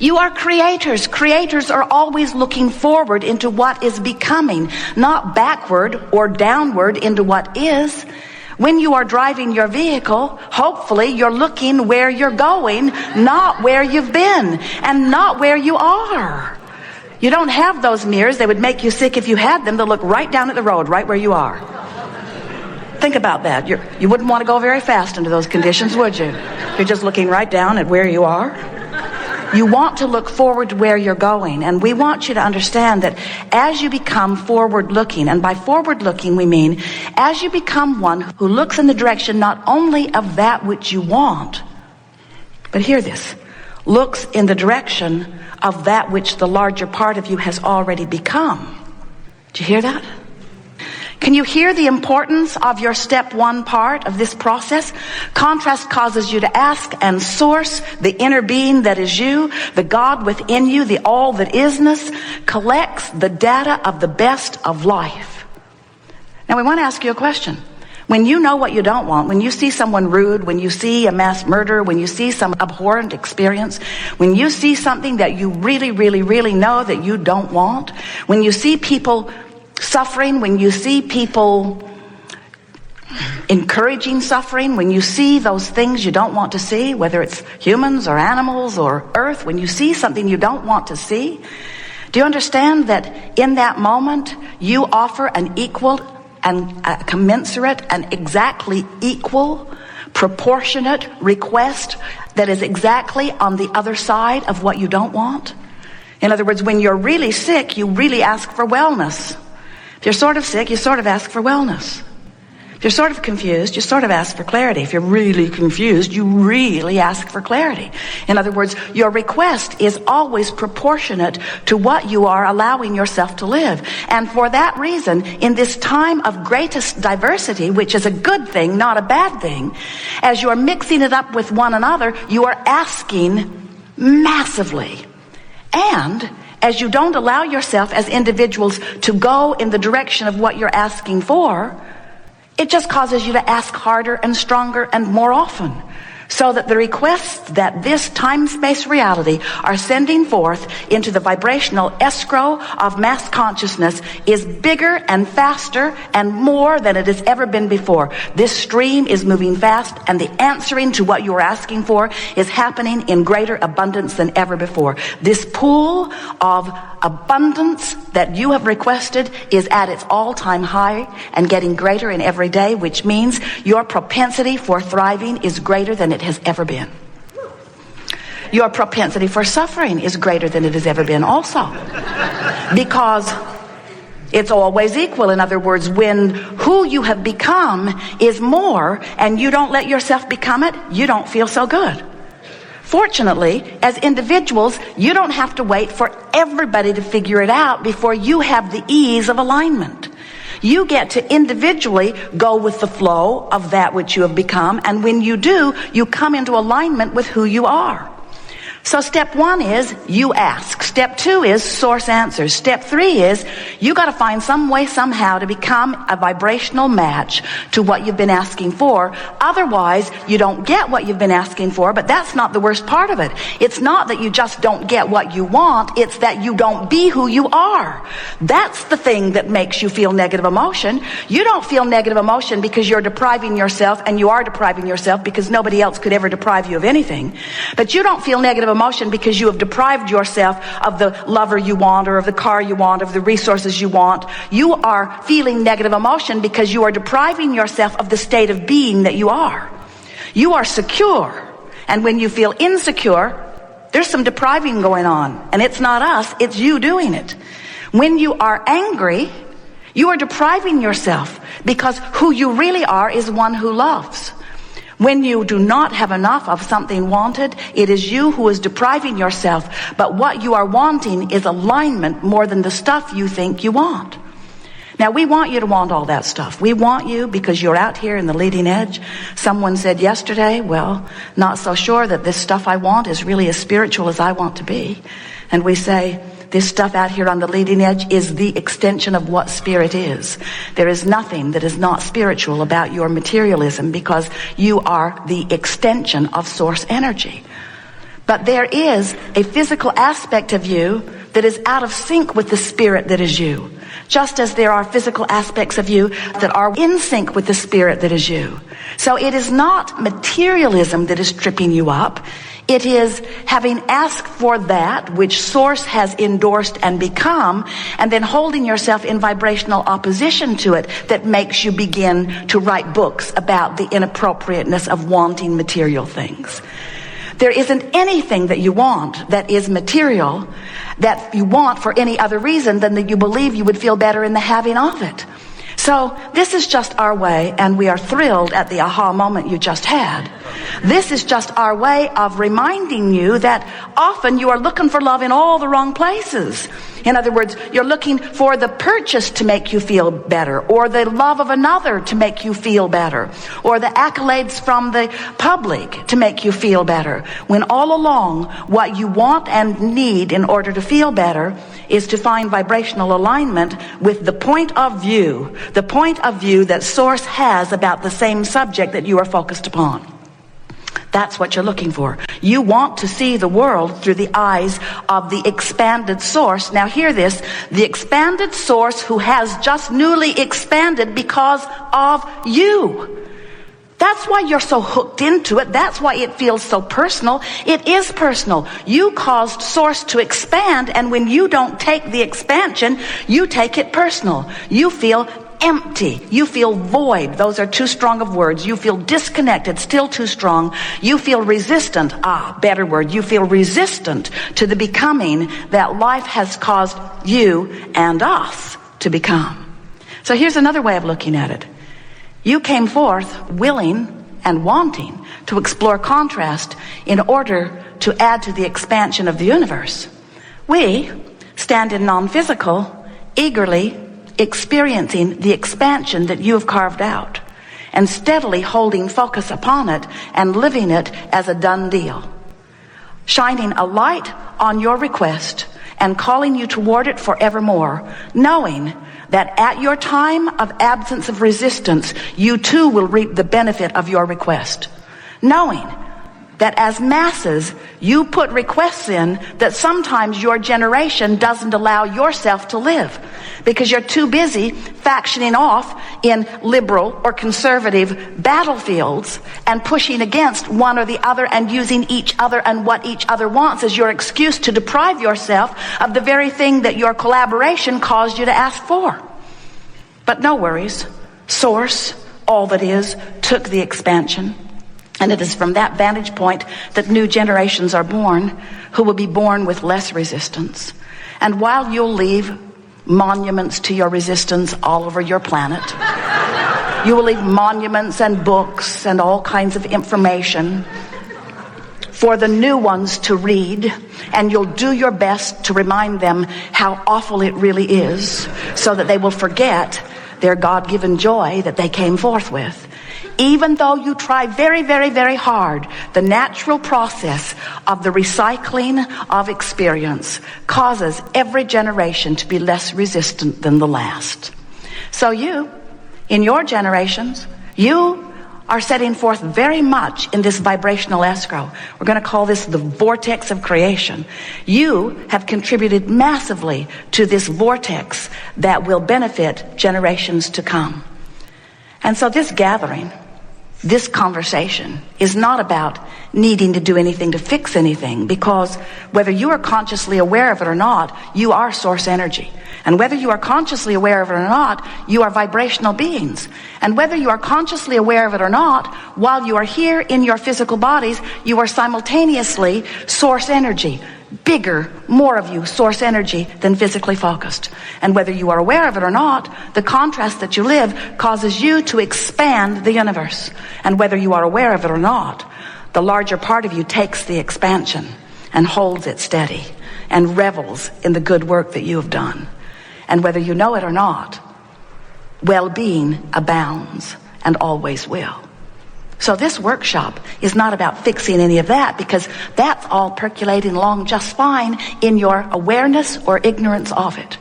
You are creators. Creators are always looking forward into what is becoming, not backward or downward into what is. When you are driving your vehicle, hopefully you're looking where you're going, not where you've been, and not where you are. You don't have those mirrors. They would make you sick if you had them. They'll look right down at the road, right where you are. Think about that. You wouldn't want to go very fast into those conditions, would you? You're just looking right down at where you are. You want to look forward to where you're going. And we want you to understand that as you become forward-looking, and by forward-looking we mean as you become one who looks in the direction not only of that which you want, but hear this, looks in the direction of that which the larger part of you has already become. Did you hear that? Can you hear the importance of your step one part of this process? Contrast causes you to ask and source the inner being that is you, the God within you, the all that isness, collects the data of the best of life. Now we want to ask you a question. When you know what you don't want, when you see someone rude, when you see a mass murder, when you see some abhorrent experience, when you see something that you really, really, really know that you don't want, when you see people suffering, when you see people encouraging suffering, when you see those things you don't want to see, whether it's humans or animals or earth, when you see something you don't want to see, do you understand that in that moment you offer an equal and a commensurate and exactly equal, proportionate request that is exactly on the other side of what you don't want? In other words, when you're really sick, you really ask for wellness. If you're sort of sick, you sort of ask for wellness. If you're sort of confused, you sort of ask for clarity. If you're really confused, you really ask for clarity. In other words, your request is always proportionate to what you are allowing yourself to live. And for that reason, in this time of greatest diversity, which is a good thing, not a bad thing, as you are mixing it up with one another, you are asking massively. And as you don't allow yourself as individuals to go in the direction of what you're asking for, it just causes you to ask harder and stronger and more often. So that the requests that this time-space reality are sending forth into the vibrational escrow of mass consciousness is bigger and faster and more than it has ever been before. This stream is moving fast, and the answering to what you are asking for is happening in greater abundance than ever before. This pool of abundance that you have requested is at its all-time high and getting greater in every day, which means your propensity for thriving is greater than it has ever been. Your propensity for suffering is greater than it has ever been also. Because it's always equal. In other words, when who you have become is more and you don't let yourself become it, you don't feel so good. Fortunately, as individuals, you don't have to wait for everybody to figure it out before you have the ease of alignment. You get to individually go with the flow of that which you have become, and when you do, you come into alignment with who you are. So step one is you ask. Step two is source answers. Step three is you got to find some way somehow to become a vibrational match to what you've been asking for. Otherwise, you don't get what you've been asking for, but that's not the worst part of it. It's not that you just don't get what you want. It's that you don't be who you are. That's the thing that makes you feel negative emotion. You don't feel negative emotion because you're depriving yourself, and you are depriving yourself because nobody else could ever deprive you of anything. But you don't feel negative emotion because you have deprived yourself of the lover you want, or of the car you want, of the resources you want. You are feeling negative emotion because you are depriving yourself of the state of being that you are. You are secure. And when you feel insecure, there's some depriving going on. And it's not us, it's you doing it. When you are angry, you are depriving yourself because who you really are is one who loves. When you do not have enough of something wanted, it is you who is depriving yourself. But what you are wanting is alignment more than the stuff you think you want. Now, we want you to want all that stuff. We want you because you're out here in the leading edge. Someone said yesterday, well, not so sure that this stuff I want is really as spiritual as I want to be. And we say, this stuff out here on the leading edge is the extension of what spirit is. There is nothing that is not spiritual about your materialism because you are the extension of source energy. But there is a physical aspect of you that is out of sync with the spirit that is you. Just as there are physical aspects of you that are in sync with the spirit that is you. So it is not materialism that is tripping you up. It is having asked for that which Source has endorsed and become, and then holding yourself in vibrational opposition to it that makes you begin to write books about the inappropriateness of wanting material things. There isn't anything that you want that is material that you want for any other reason than that you believe you would feel better in the having of it. So this is just our way, and we are thrilled at the aha moment you just had. This is just our way of reminding you that often you are looking for love in all the wrong places. In other words, you're looking for the purchase to make you feel better, or the love of another to make you feel better, or the accolades from the public to make you feel better, when all along what you want and need in order to feel better is to find vibrational alignment with the point of view that Source has about the same subject that you are focused upon. That's what you're looking for. You want to see the world through the eyes of the expanded Source. Now hear this, the expanded Source who has just newly expanded because of you. That's why you're so hooked into it. That's why it feels so personal. It is personal. You caused Source to expand, and when you don't take the expansion, you take it personal. You feel empty. You feel void. Those are too strong of words. You feel disconnected, still too strong. You feel resistant. Better word. You feel resistant to the becoming that life has caused you and us to become. So here's another way of looking at it. You came forth willing and wanting to explore contrast in order to add to the expansion of the universe. We stand in non-physical, eagerly experiencing the expansion that you have carved out, and steadily holding focus upon it and living it as a done deal, shining a light on your request and calling you toward it forevermore, knowing that at your time of absence of resistance, you too will reap the benefit of your request, knowing that as masses, you put requests in that sometimes your generation doesn't allow yourself to live because you're too busy factioning off in liberal or conservative battlefields and pushing against one or the other and using each other and what each other wants as your excuse to deprive yourself of the very thing that your collaboration caused you to ask for. But no worries. Source, all that is, took the expansion. And it is from that vantage point that new generations are born who will be born with less resistance. And while you'll leave monuments to your resistance all over your planet, you will leave monuments and books and all kinds of information for the new ones to read, and you'll do your best to remind them how awful it really is so that they will forget their God-given joy that they came forth with. Even though you try very, very, very hard, the natural process of the recycling of experience causes every generation to be less resistant than the last. So you, in your generations, you are setting forth very much in this vibrational escrow. We're going to call this the vortex of creation. You have contributed massively to this vortex that will benefit generations to come. And so this gathering, this conversation is not about needing to do anything to fix anything, because whether you are consciously aware of it or not, you are source energy. And whether you are consciously aware of it or not, you are vibrational beings. And whether you are consciously aware of it or not, while you are here in your physical bodies, you are simultaneously source energy. Bigger, more of you, source energy than physically focused. And whether you are aware of it or not, the contrast that you live causes you to expand the universe. And whether you are aware of it or not, the larger part of you takes the expansion and holds it steady and revels in the good work that you have done. And whether you know it or not, well-being abounds and always will. So this workshop is not about fixing any of that, because that's all percolating along just fine in your awareness or ignorance of it.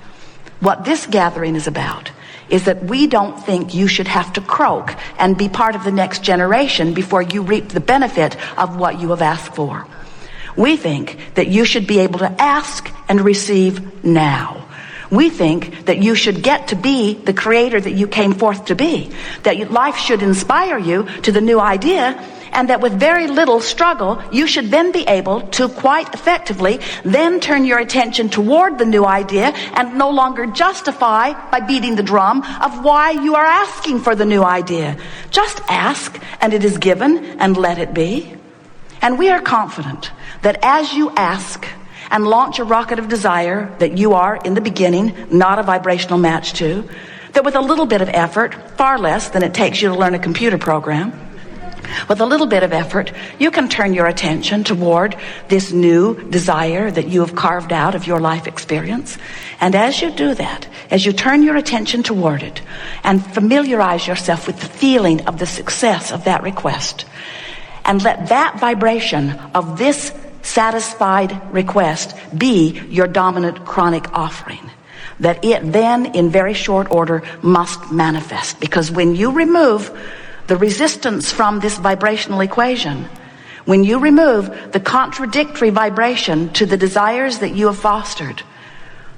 What this gathering is about is that we don't think you should have to croak and be part of the next generation before you reap the benefit of what you have asked for. We think that you should be able to ask and receive now. We think that you should get to be the creator that you came forth to be, that life should inspire you to the new idea, and that with very little struggle, you should then be able to quite effectively then turn your attention toward the new idea and no longer justify by beating the drum of why you are asking for the new idea. Just ask, and it is given, and let it be. And we are confident that as you ask and launch a rocket of desire that you are in the beginning not a vibrational match to, that with a little bit of effort, far less than it takes you to learn a computer program, with a little bit of effort, you can turn your attention toward this new desire that you have carved out of your life experience. And as you do that, as you turn your attention toward it and familiarize yourself with the feeling of the success of that request, and let that vibration of this satisfied request be your dominant chronic offering, that it then in very short order must manifest. Because when you remove the resistance from this vibrational equation, when you remove the contradictory vibration to the desires that you have fostered,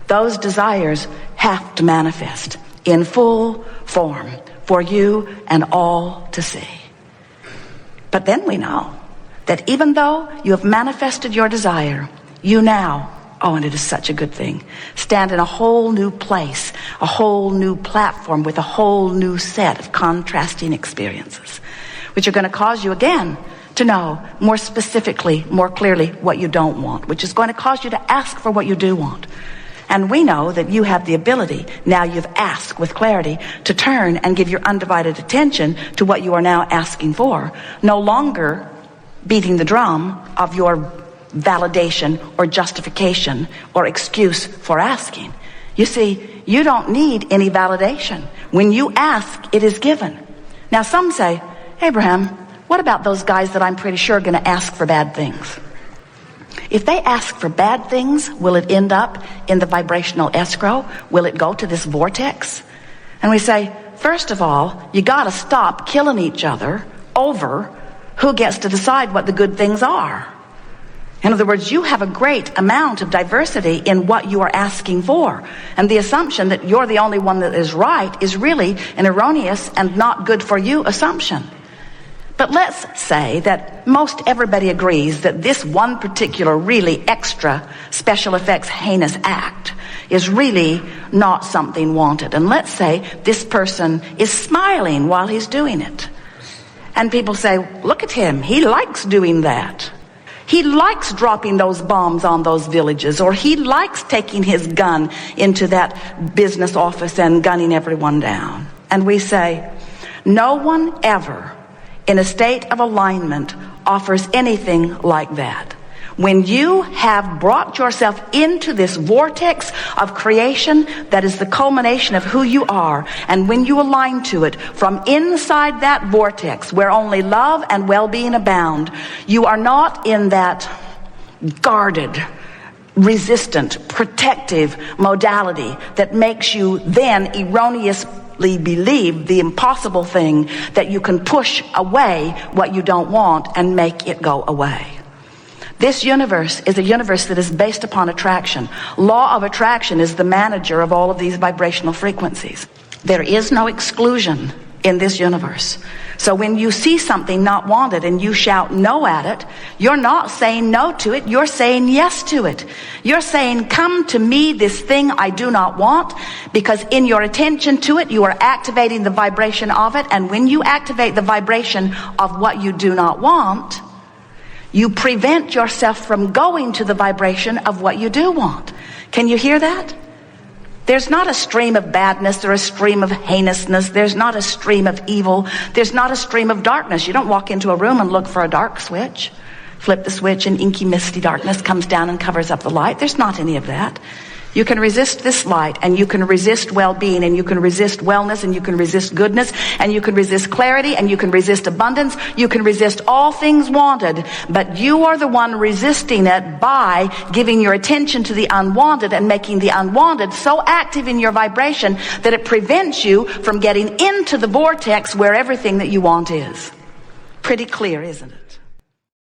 those desires have to manifest in full form for you and all to see. But then we know that even though you have manifested your desire, you now, oh, and it is such a good thing, stand in a whole new place, a whole new platform with a whole new set of contrasting experiences, which are going to cause you again to know more specifically, more clearly what you don't want, which is going to cause you to ask for what you do want. And we know that you have the ability, now you've asked with clarity, to turn and give your undivided attention to what you are now asking for, no longer beating the drum of your validation or justification or excuse for asking. You see, you don't need any validation. When you ask, it is given. Now some say, Abraham, what about those guys that I'm pretty sure are going to ask for bad things? If they ask for bad things, will it end up in the vibrational escrow? Will it go to this vortex? And we say, first of all, you got to stop killing each other over who gets to decide what the good things are. In other words, you have a great amount of diversity in what you are asking for. And the assumption that you're the only one that is right is really an erroneous and not good for you assumption. But let's say that most everybody agrees that this one particular really extra special effects heinous act is really not something wanted. And let's say this person is smiling while he's doing it. And people say, look at him, he likes doing that. He likes dropping those bombs on those villages, or he likes taking his gun into that business office and gunning everyone down. And we say, no one ever in a state of alignment offers anything like that. When you have brought yourself into this vortex of creation that is the culmination of who you are, and when you align to it from inside that vortex where only love and well-being abound, you are not in that guarded, resistant, protective modality that makes you then erroneously believe the impossible thing that you can push away what you don't want and make it go away. This universe is a universe that is based upon attraction. Law of attraction is the manager of all of these vibrational frequencies. There is no exclusion in this universe. So when you see something not wanted and you shout no at it, you're not saying no to it, you're saying yes to it. You're saying, come to me, this thing I do not want, because in your attention to it, you are activating the vibration of it. And when you activate the vibration of what you do not want, you prevent yourself from going to the vibration of what you do want. Can you hear that? There's not a stream of badness or a stream of heinousness. There's not a stream of evil. There's not a stream of darkness. You don't walk into a room and look for a dark switch. Flip the switch and inky, misty darkness comes down and covers up the light. There's not any of that. You can resist this light, and you can resist well-being, and you can resist wellness, and you can resist goodness, and you can resist clarity, and you can resist abundance. You can resist all things wanted, but you are the one resisting it by giving your attention to the unwanted and making the unwanted so active in your vibration that it prevents you from getting into the vortex where everything that you want is. Pretty clear, isn't it?